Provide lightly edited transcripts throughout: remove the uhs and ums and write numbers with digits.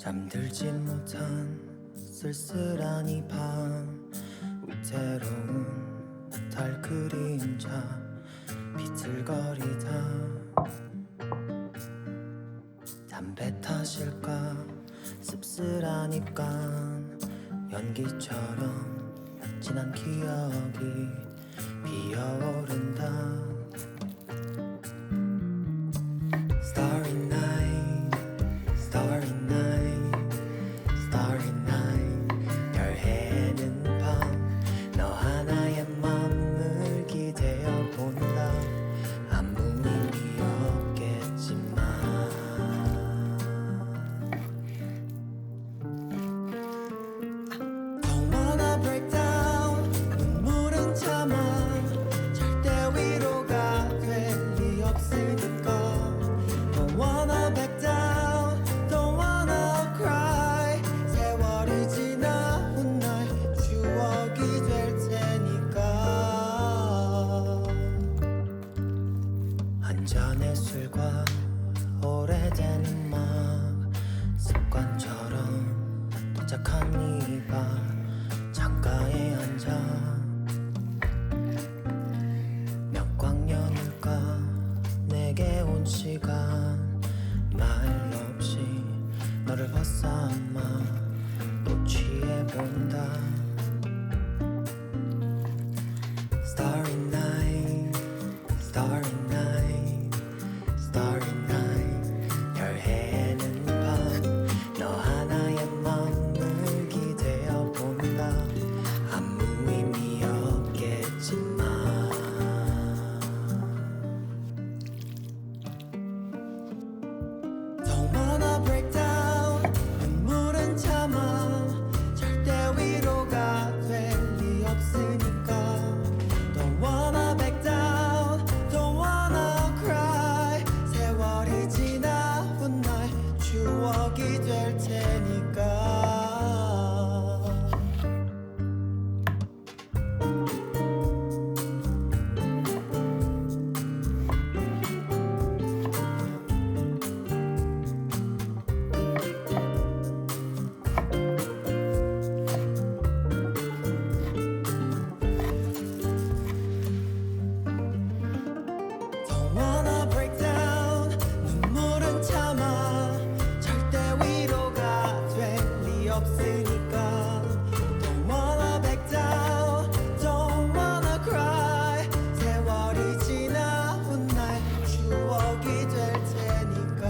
잠들지 못한 쓸쓸한 이 밤 위태로운 달 그림자 비틀거리다 담배 탓일까 씁쓸한 입간 연기처럼 지난 기억이 피어오른다 Starry night, starry night, starry night 별 해는 밤 너 하나의 맘을 기대어 본다 아무 의미 없겠지만 Don't wanna break down 눈물은 참아 절대 위로가 될 리 없으니까 Don't wanna back down, don't wanna cry 세월이 지나 훗날 추억이 될 테니까 한 잔의 술과 오래된 음악 습관처럼 도착한 이 밤 창가에 앉아 몇 광년일까 내게 온 시간 말 없이 너를 벗삼아 또 취해본다 Starry night, starry night, starry night 별 해는 밤 너 하나의 맘을 기대어 본다 아무 의미 없겠지만 Don't wanna break down 눈물은 참아 절대 위로가 될 리 없으니까 Don't wanna back down Don't wanna cry 세월이 지나 훗날 추억이 될 테니까 Don't wanna break down 눈물은 참아 절대 위로가 될 리 없으니까 Don't wanna back down Don't wanna cry 세월이 지나 훗날 추억이 될 테니까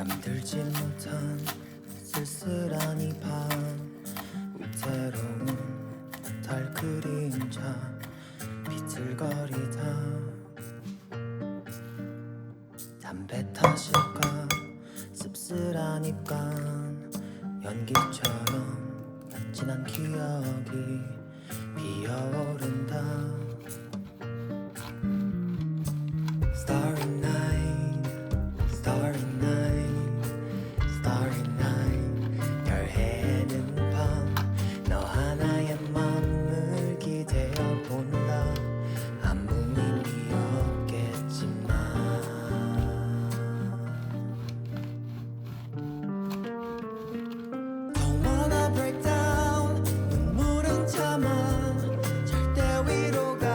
잠들지 못한 쓸쓸한 이 밤 위태로운 달 그림자 비틀거리다 담배 탓일까 씁쓸한 입간 연기처럼 진한 기억이 피어오른다 Starry night, starry night, starry night 별 해는 밤 너 하나의 맘을 기대어 본다 아무 의미 없겠지만 Don't wanna break down 눈물은 참아 절대 위로가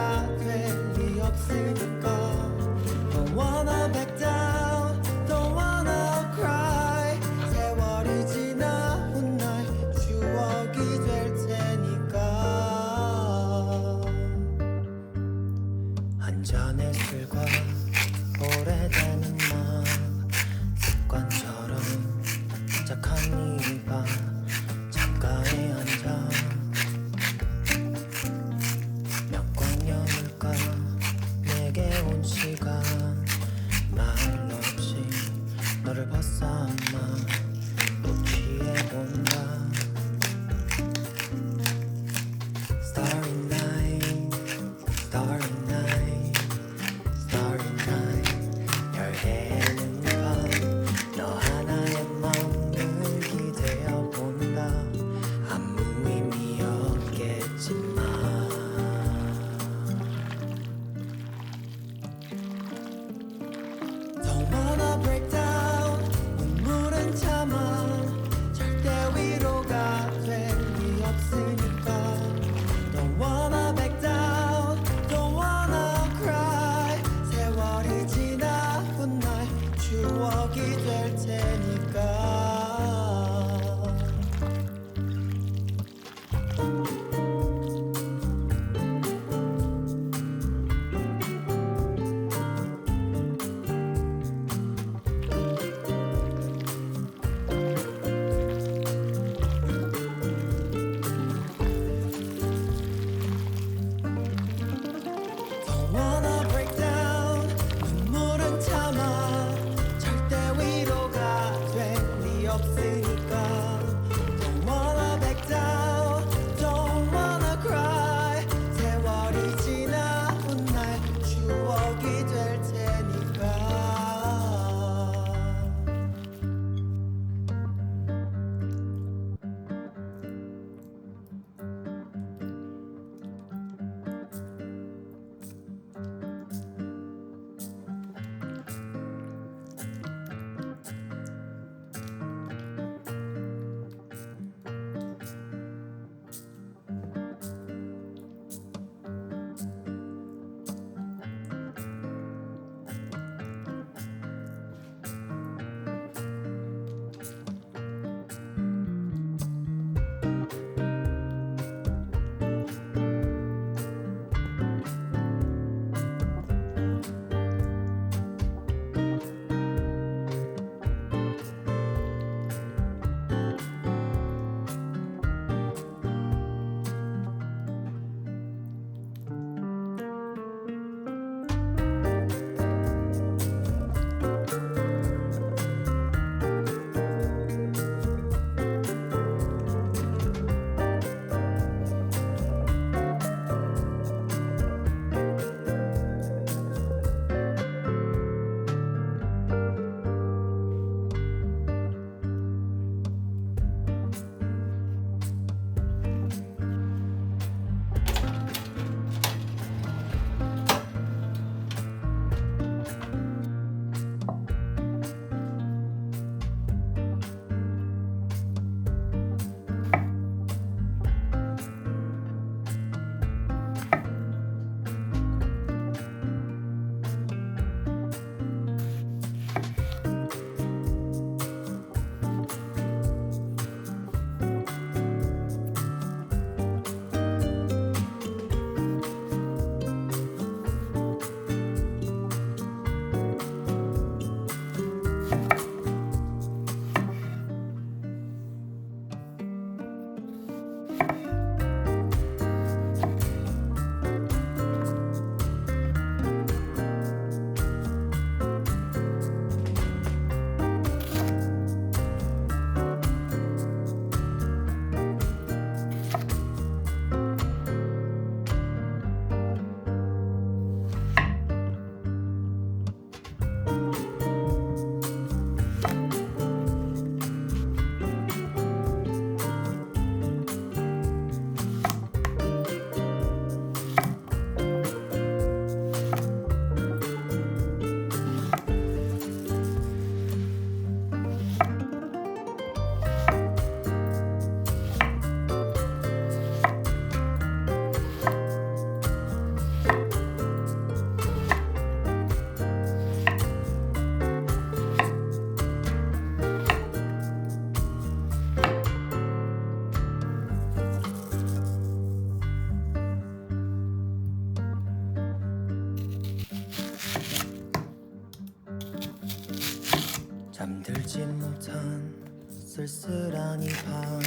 잠들지 못한 쓸쓸한 이 밤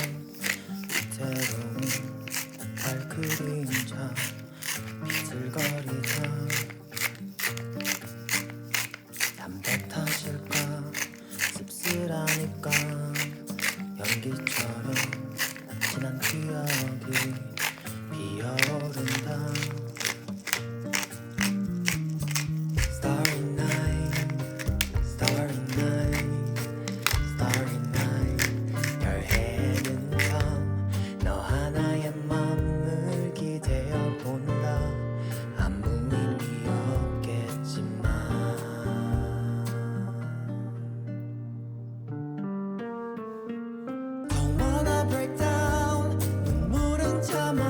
위태로운 달 그림자 비틀거리다 담배 탓일까 씁쓸하니까 연기처럼 지난 기억이 피어오른다 Starry night, starry night, starry night 별해는 밤 너 하나의 맘을 기대어 본다 아무 의미 없겠지만 Don't wanna break down 눈물은 참아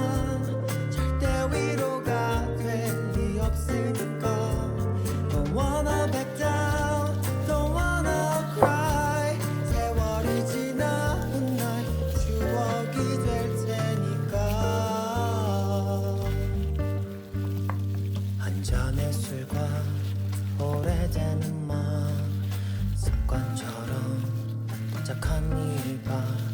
절대 위로가 될 리 없으니까 Don't wanna back down Don't wanna cry 세월이 지나 훗날 추억이 될 테니까 한잔의 술과 오래된 음악 습관처럼 착한 이봐